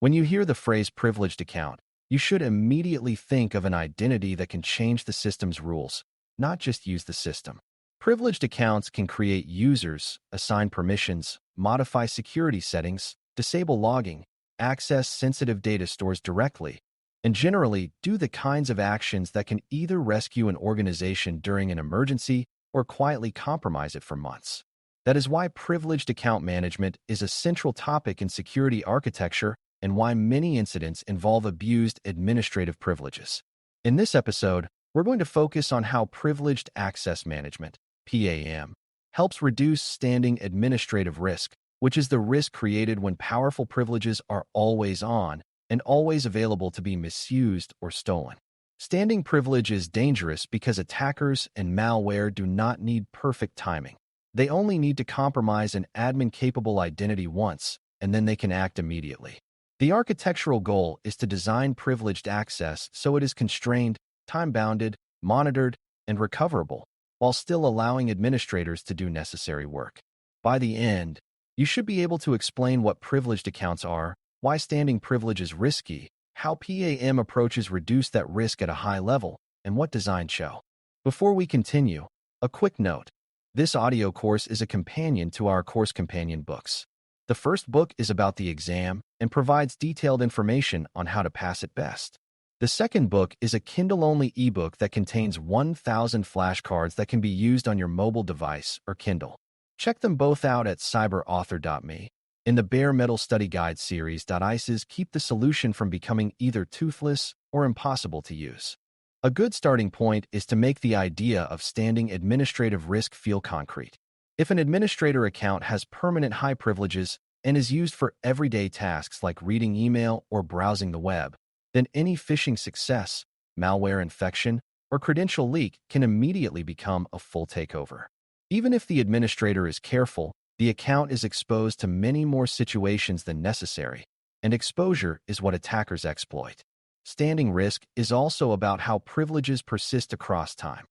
When you hear the phrase privileged account, you should immediately think of an identity that can change the system's rules, not just use the system. Privileged accounts can create users, assign permissions, modify security settings, disable logging, access sensitive data stores directly, and generally do the kinds of actions that can either rescue an organization during an emergency or quietly compromise it for months. That is why privileged account management is a central topic in security architecture and why many incidents involve abused administrative privileges. In this episode, we're going to focus on how privileged access management, PAM, helps reduce standing administrative risk, which is the risk created when powerful privileges are always on and always available to be misused or stolen. Standing privilege is dangerous because attackers and malware do not need perfect timing. They only need to compromise an admin-capable identity once, and then they can act immediately. The architectural goal is to design privileged access so it is constrained, time-bounded, monitored, and recoverable, while still allowing administrators to do necessary work. By the end, you should be able to explain what privileged accounts are, why standing privilege is risky, how PAM approaches reduce that risk at a high level, and what designs show. Before we continue, a quick note. This audio course is a companion to our course companion books. The first book is about the exam and provides detailed information on how to pass it best. The second book is a Kindle-only ebook that contains 1,000 flashcards that can be used on your mobile device or Kindle. Check them both out at cyber.author.me. In the Bare Metal Study Guide series, ISSAP keep the solution from becoming either toothless or impossible to use. A good starting point is to make the idea of standing administrative risk feel concrete. If an administrator account has permanent high privileges and is used for everyday tasks like reading email or browsing the web, then any phishing success, malware infection, or credential leak can immediately become a full takeover. Even if the administrator is careful, the account is exposed to many more situations than necessary, and exposure is what attackers exploit. Standing risk is also about how privileges persist across time.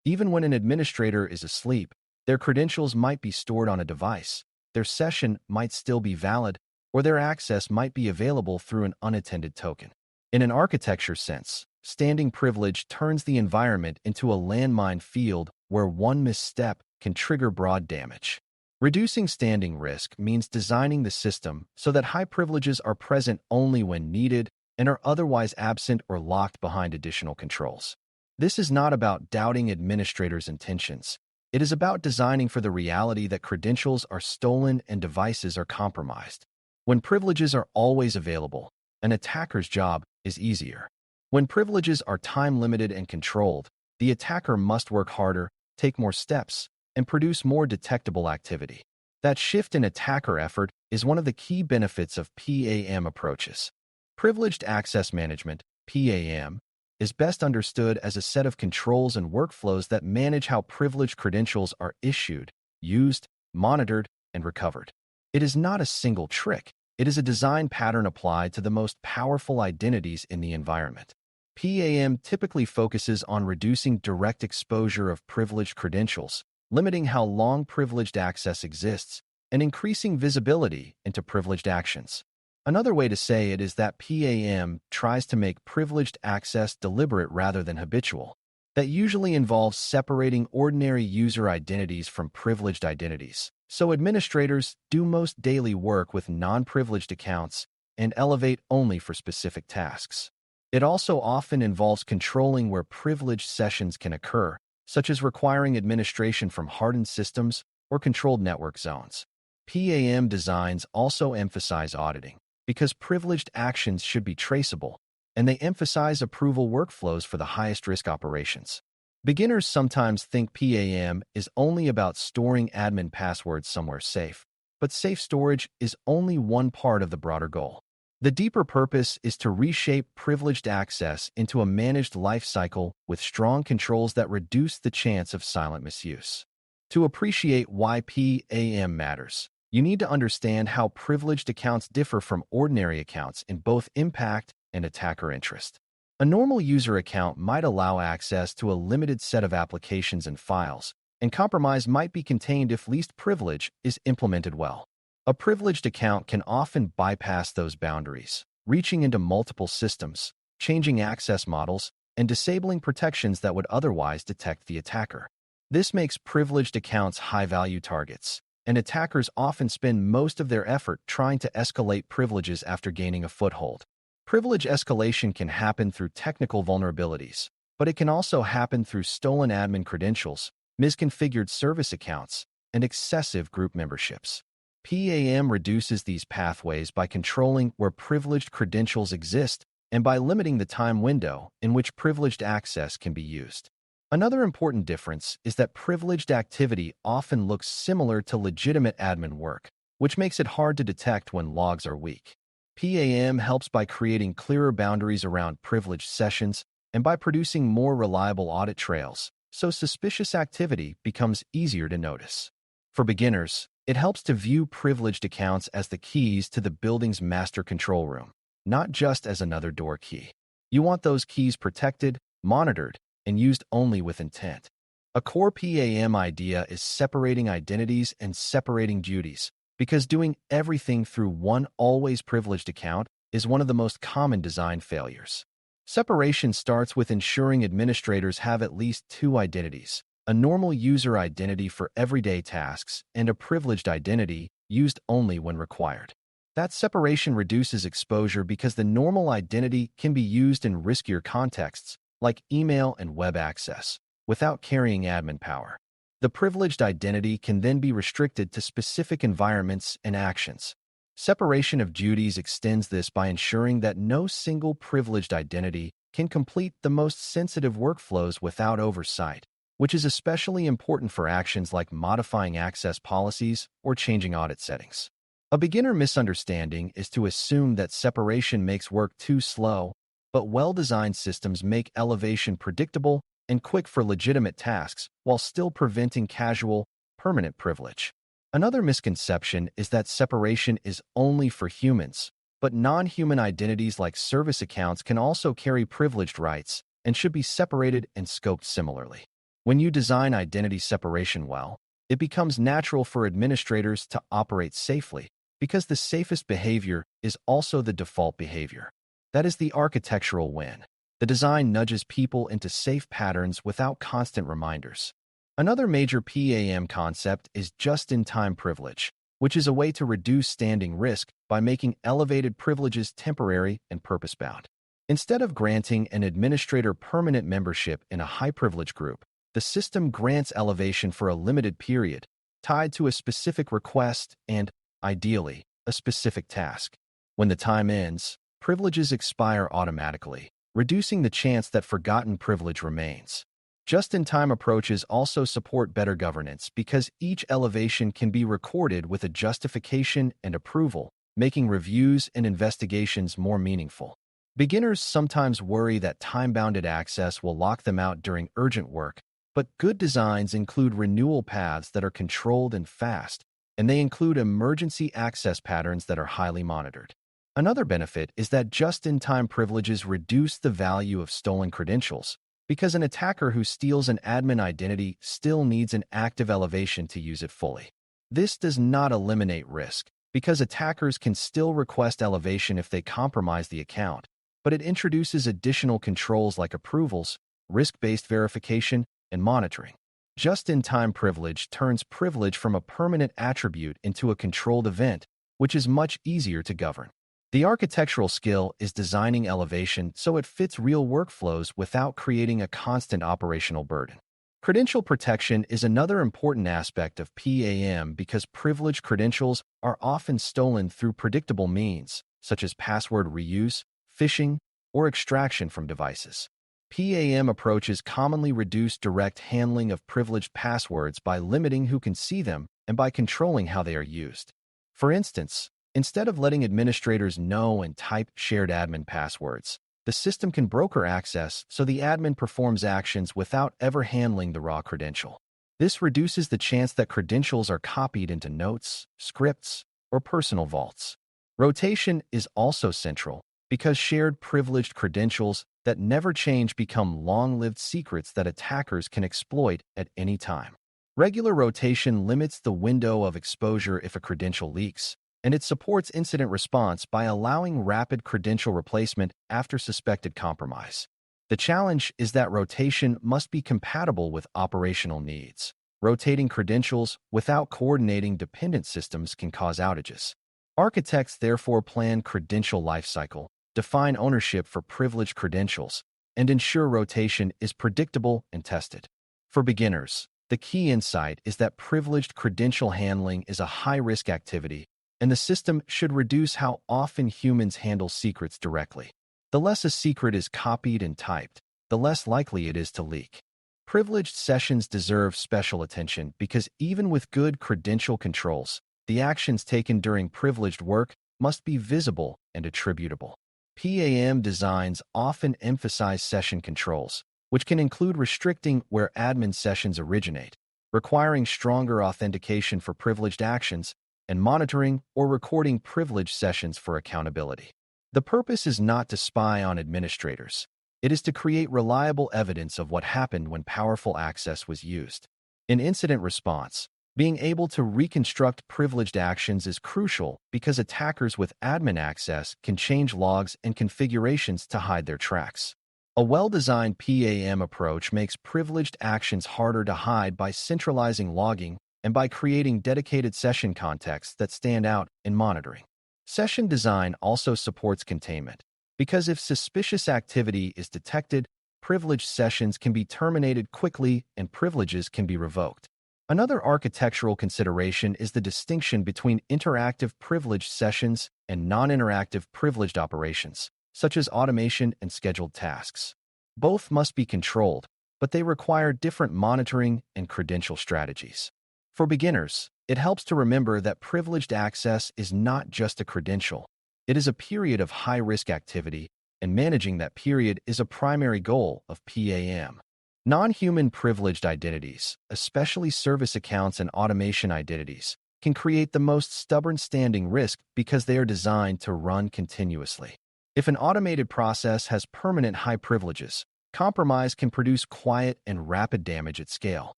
Even when an administrator is asleep, their credentials might be stored on a device, their session might still be valid, or their access might be available through an unattended token. In an architecture sense, standing privilege turns the environment into a landmine field where one misstep can trigger broad damage. Reducing standing risk means designing the system so that high privileges are present only when needed and are otherwise absent or locked behind additional controls. This is not about doubting administrators' intentions. It is about designing for the reality that credentials are stolen and devices are compromised. When privileges are always available, an attacker's job is easier. When privileges are time-limited and controlled, the attacker must work harder, take more steps, and produce more detectable activity. That shift in attacker effort is one of the key benefits of PAM approaches. Privileged access management, PAM, is best understood as a set of controls and workflows that manage how privileged credentials are issued, used, monitored, and recovered. It is not a single trick. It is a design pattern applied to the most powerful identities in the environment. PAM typically focuses on reducing direct exposure of privileged credentials, limiting how long privileged access exists, and increasing visibility into privileged actions. Another way to say it is that PAM tries to make privileged access deliberate rather than habitual. That usually involves separating ordinary user identities from privileged identities. So administrators do most daily work with non-privileged accounts and elevate only for specific tasks. It also often involves controlling where privileged sessions can occur, such as requiring administration from hardened systems or controlled network zones. PAM designs also emphasize auditing, because privileged actions should be traceable, and they emphasize approval workflows for the highest risk operations. Beginners sometimes think PAM is only about storing admin passwords somewhere safe, but safe storage is only one part of the broader goal. The deeper purpose is to reshape privileged access into a managed lifecycle with strong controls that reduce the chance of silent misuse. To appreciate why PAM matters, you need to understand how privileged accounts differ from ordinary accounts in both impact and attacker interest. A normal user account might allow access to a limited set of applications and files, and compromise might be contained if least privilege is implemented well. A privileged account can often bypass those boundaries, reaching into multiple systems, changing access models, and disabling protections that would otherwise detect the attacker. This makes privileged accounts high-value targets, and attackers often spend most of their effort trying to escalate privileges after gaining a foothold. Privilege escalation can happen through technical vulnerabilities, but it can also happen through stolen admin credentials, misconfigured service accounts, and excessive group memberships. PAM reduces these pathways by controlling where privileged credentials exist and by limiting the time window in which privileged access can be used. Another important difference is that privileged activity often looks similar to legitimate admin work, which makes it hard to detect when logs are weak. PAM helps by creating clearer boundaries around privileged sessions and by producing more reliable audit trails, so suspicious activity becomes easier to notice. For beginners, it helps to view privileged accounts as the keys to the building's master control room, not just as another door key. You want those keys protected, monitored, and used only with intent. A core PAM idea is separating identities and separating duties, because doing everything through one always privileged account is one of the most common design failures. Separation starts with ensuring administrators have at least two identities, a normal user identity for everyday tasks and a privileged identity used only when required. That separation reduces exposure because the normal identity can be used in riskier contexts, like email and web access, without carrying admin power. The privileged identity can then be restricted to specific environments and actions. Separation of duties extends this by ensuring that no single privileged identity can complete the most sensitive workflows without oversight, which is especially important for actions like modifying access policies or changing audit settings. A beginner misunderstanding is to assume that separation makes work too slow, but well-designed systems make elevation predictable and quick for legitimate tasks while still preventing casual, permanent privilege. Another misconception is that separation is only for humans, but non-human identities like service accounts can also carry privileged rights and should be separated and scoped similarly. When you design identity separation well, it becomes natural for administrators to operate safely because the safest behavior is also the default behavior. That is the architectural win. The design nudges people into safe patterns without constant reminders. Another major PAM concept is just-in-time privilege, which is a way to reduce standing risk by making elevated privileges temporary and purpose-bound. Instead of granting an administrator permanent membership in a high-privilege group, the system grants elevation for a limited period, tied to a specific request and, ideally, a specific task. When the time ends, privileges expire automatically, reducing the chance that forgotten privilege remains. Just-in-time approaches also support better governance because each elevation can be recorded with a justification and approval, making reviews and investigations more meaningful. Beginners sometimes worry that time-bounded access will lock them out during urgent work, but good designs include renewal paths that are controlled and fast, and they include emergency access patterns that are highly monitored. Another benefit is that just-in-time privileges reduce the value of stolen credentials, because an attacker who steals an admin identity still needs an active elevation to use it fully. This does not eliminate risk, because attackers can still request elevation if they compromise the account, but it introduces additional controls like approvals, risk-based verification, and monitoring. Just-in-time privilege turns privilege from a permanent attribute into a controlled event, which is much easier to govern. The architectural skill is designing elevation so it fits real workflows without creating a constant operational burden. Credential protection is another important aspect of PAM because privileged credentials are often stolen through predictable means, such as password reuse, phishing, or extraction from devices. PAM approaches commonly reduce direct handling of privileged passwords by limiting who can see them and by controlling how they are used. For instance, instead of letting administrators know and type shared admin passwords, the system can broker access so the admin performs actions without ever handling the raw credential. This reduces the chance that credentials are copied into notes, scripts, or personal vaults. Rotation is also central because shared privileged credentials that never change become long-lived secrets that attackers can exploit at any time. Regular rotation limits the window of exposure if a credential leaks, and it supports incident response by allowing rapid credential replacement after suspected compromise. The challenge is that rotation must be compatible with operational needs. Rotating credentials without coordinating dependent systems can cause outages. Architects therefore plan credential lifecycle, define ownership for privileged credentials, and ensure rotation is predictable and tested. For beginners, the key insight is that privileged credential handling is a high-risk activity, and the system should reduce how often humans handle secrets directly. The less a secret is copied and typed, the less likely it is to leak. Privileged sessions deserve special attention because even with good credential controls, the actions taken during privileged work must be visible and attributable. PAM designs often emphasize session controls, which can include restricting where admin sessions originate, requiring stronger authentication for privileged actions, and monitoring or recording privileged sessions for accountability. The purpose is not to spy on administrators. It is to create reliable evidence of what happened when powerful access was used. In incident response, being able to reconstruct privileged actions is crucial because attackers with admin access can change logs and configurations to hide their tracks. A well-designed PAM approach makes privileged actions harder to hide by centralizing logging and by creating dedicated session contexts that stand out in monitoring. Session design also supports containment, because if suspicious activity is detected, privileged sessions can be terminated quickly and privileges can be revoked. Another architectural consideration is the distinction between interactive privileged sessions and non-interactive privileged operations, such as automation and scheduled tasks. Both must be controlled, but they require different monitoring and credential strategies. For beginners, it helps to remember that privileged access is not just a credential. It is a period of high-risk activity, and managing that period is a primary goal of PAM. Non-human privileged identities, especially service accounts and automation identities, can create the most stubborn standing risk because they are designed to run continuously. If an automated process has permanent high privileges, compromise can produce quiet and rapid damage at scale.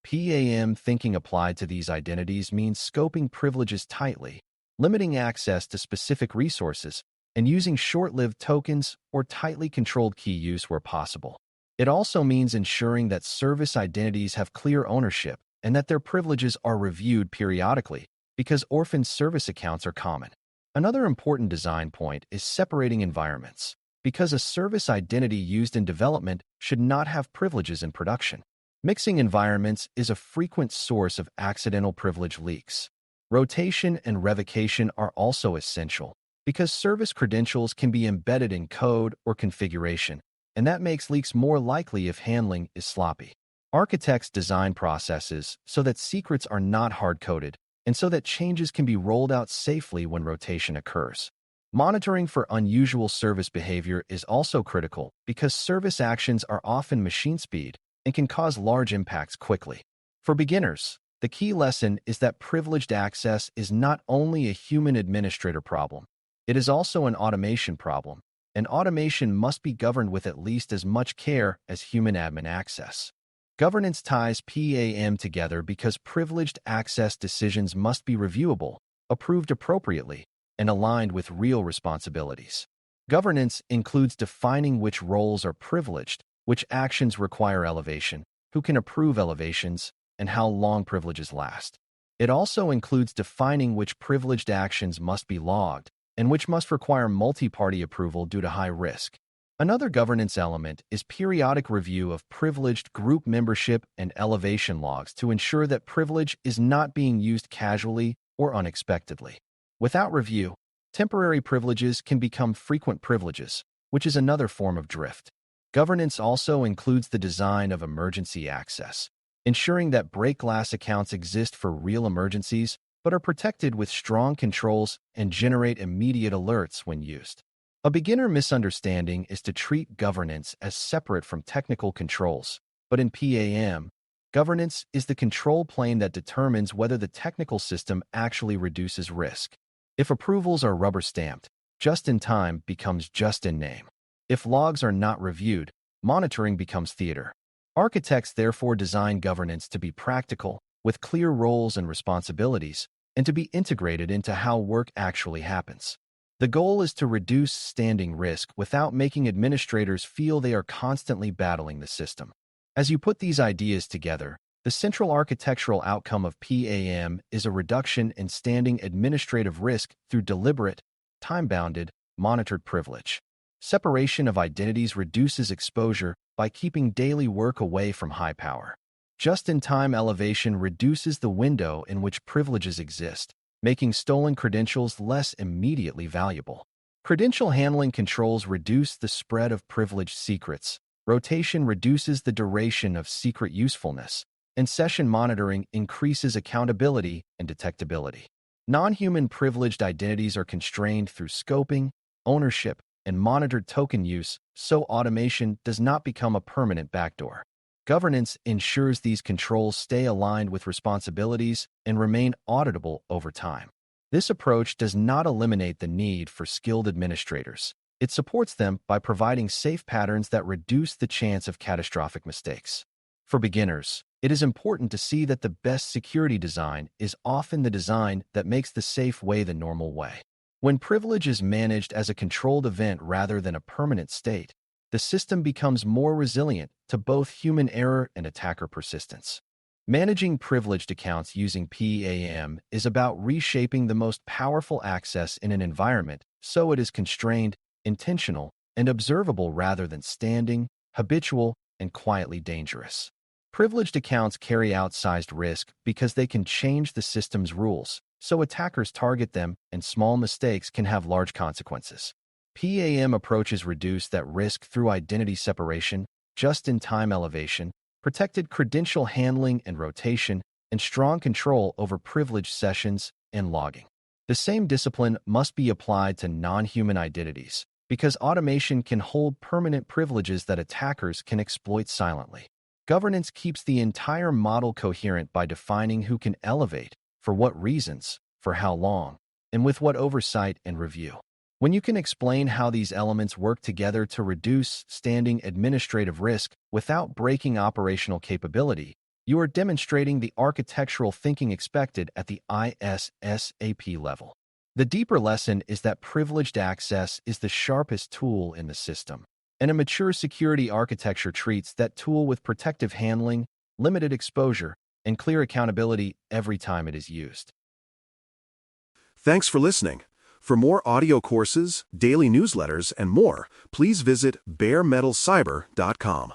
PAM thinking applied to these identities means scoping privileges tightly, limiting access to specific resources, and using short-lived tokens or tightly controlled key use where possible. It also means ensuring that service identities have clear ownership and that their privileges are reviewed periodically, because orphan service accounts are common. Another important design point is separating environments, because a service identity used in development should not have privileges in production. Mixing environments is a frequent source of accidental privilege leaks. Rotation and revocation are also essential, because service credentials can be embedded in code or configuration, and that makes leaks more likely if handling is sloppy. Architects design processes so that secrets are not hard-coded and so that changes can be rolled out safely when rotation occurs. Monitoring for unusual service behavior is also critical because service actions are often machine speed and can cause large impacts quickly. For beginners, the key lesson is that privileged access is not only a human administrator problem, it is also an automation problem, and automation must be governed with at least as much care as human admin access. Governance ties PAM together because privileged access decisions must be reviewable, approved appropriately, and aligned with real responsibilities. Governance includes defining which roles are privileged, which actions require elevation, who can approve elevations, and how long privileges last. It also includes defining which privileged actions must be logged, and which must require multi-party approval due to high risk. Another governance element is periodic review of privileged group membership and elevation logs to ensure that privilege is not being used casually or unexpectedly. Without review, temporary privileges can become frequent privileges, which is another form of drift. Governance also includes the design of emergency access, ensuring that break glass accounts exist for real emergencies but are protected with strong controls and generate immediate alerts when used. A beginner misunderstanding is to treat governance as separate from technical controls, but in PAM, governance is the control plane that determines whether the technical system actually reduces risk. If approvals are rubber-stamped, just-in-time becomes just-in-name. If logs are not reviewed, monitoring becomes theater. Architects therefore design governance to be practical, with clear roles and responsibilities, and to be integrated into how work actually happens. The goal is to reduce standing risk without making administrators feel they are constantly battling the system. As you put these ideas together, the central architectural outcome of PAM is a reduction in standing administrative risk through deliberate, time-bounded, monitored privilege. Separation of identities reduces exposure by keeping daily work away from high power. Just-in-time elevation reduces the window in which privileges exist, making stolen credentials less immediately valuable. Credential handling controls reduce the spread of privileged secrets. Rotation reduces the duration of secret usefulness, and session monitoring increases accountability and detectability. Non-human privileged identities are constrained through scoping, ownership, and monitored token use, so automation does not become a permanent backdoor. Governance ensures these controls stay aligned with responsibilities and remain auditable over time. This approach does not eliminate the need for skilled administrators. It supports them by providing safe patterns that reduce the chance of catastrophic mistakes. For beginners, it is important to see that the best security design is often the design that makes the safe way the normal way. When privilege is managed as a controlled event rather than a permanent state, the system becomes more resilient to both human error and attacker persistence. Managing privileged accounts using PAM is about reshaping the most powerful access in an environment so it is constrained, intentional, and observable rather than standing, habitual, and quietly dangerous. Privileged accounts carry outsized risk because they can change the system's rules, so attackers target them and small mistakes can have large consequences. PAM approaches reduce that risk through identity separation, just-in-time elevation, protected credential handling and rotation, and strong control over privileged sessions and logging. The same discipline must be applied to non-human identities, because automation can hold permanent privileges that attackers can exploit silently. Governance keeps the entire model coherent by defining who can elevate, for what reasons, for how long, and with what oversight and review. When you can explain how these elements work together to reduce standing administrative risk without breaking operational capability, you are demonstrating the architectural thinking expected at the ISSAP level. The deeper lesson is that privileged access is the sharpest tool in the system, and a mature security architecture treats that tool with protective handling, limited exposure, and clear accountability every time it is used. Thanks for listening. For more audio courses, daily newsletters, and more, please visit BareMetalCyber.com.